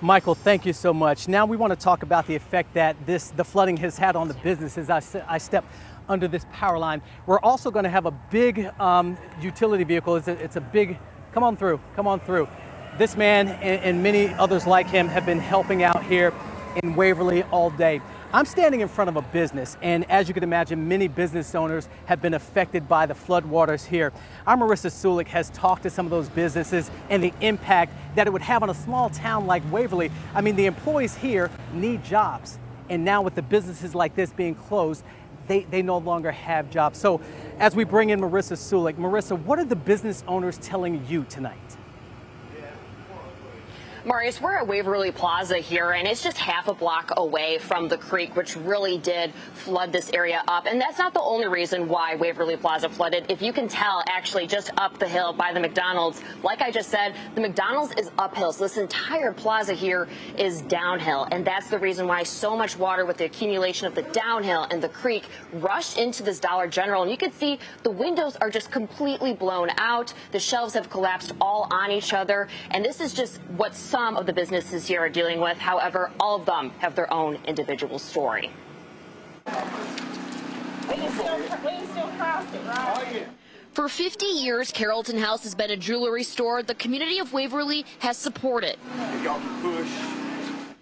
Michael, thank you so much. Now we want to talk about the effect that the flooding has had on the businesses. I step under this power line. We're also going to have a big utility vehicle. It's a big, come on through. This man and many others like him have been helping out here in Waverly all day. I'm standing in front of a business, and as you can imagine, many business owners have been affected by the floodwaters here. Our Marissa Sulik has talked to some of those businesses and the impact that it would have on a small town like Waverly. I mean, the employees here need jobs, and now with the businesses like this being closed, they no longer have jobs. So as we bring in Marissa Sulik, Marissa, what are the business owners telling you tonight? Marius, we're at Waverly Plaza here, and it's just half a block away from the creek, which really did flood this area up. And that's not the only reason why Waverly Plaza flooded. If you can tell, actually, just up the hill by the McDonald's, like I just said, the McDonald's is uphill. So this entire plaza here is downhill. And that's the reason why so much water with the accumulation of the downhill and the creek rushed into this Dollar General. And you can see the windows are just completely blown out. The shelves have collapsed all on each other. And this is just what some of the businesses here are dealing with. However, all of them have their own individual story. We can still cross it, right? For 50 years, Carrollton House has been a jewelry store the community of Waverly has supported.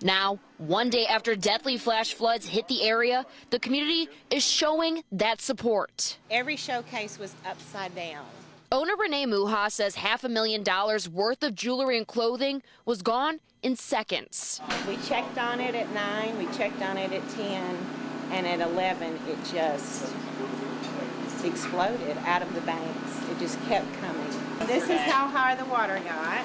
Now, one day after deadly flash floods hit the area, the community is showing that support. Every showcase was upside down. Owner Renee Muha says $500,000 worth of jewelry and clothing was gone in seconds. We checked on it at 9, we checked on it at 10, and at 11 it just exploded out of the banks. It just kept coming. This is how high the water got.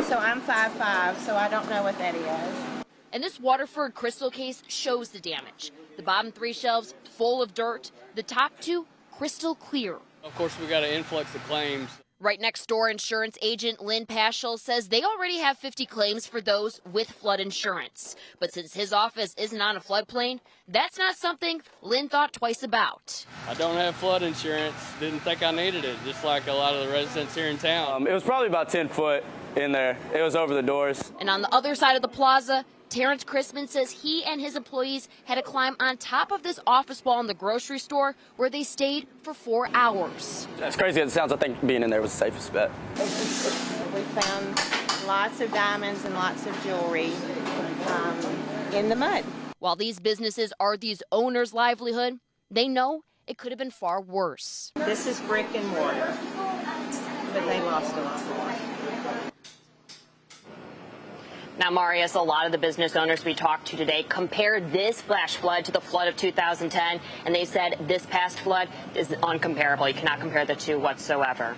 So I'm 5'5", so I don't know what that is. And this Waterford crystal case shows the damage. The bottom 3 shelves full of dirt, the top 2 crystal clear. Of course, we got an influx of claims. Right next door, insurance agent Lynn Paschal says they already have 50 claims for those with flood insurance. But since his office isn't on a floodplain, that's not something Lynn thought twice about. I don't have flood insurance. Didn't think I needed it, just like a lot of the residents here in town. It was probably about 10 foot in there. It was over the doors. And on the other side of the plaza, Terrence Chrisman says he and his employees had to climb on top of this office wall in the grocery store where they stayed for 4 hours. As crazy as it sounds, I think being in there was the safest bet. We found lots of diamonds and lots of jewelry in the mud. While these businesses are these owners' livelihood, they know it could have been far worse. This is brick and mortar, but they lost a lot more. Now, Marius, a lot of the business owners we talked to today compared this flash flood to the flood of 2010, and they said this past flood is uncomparable. You cannot compare the two whatsoever.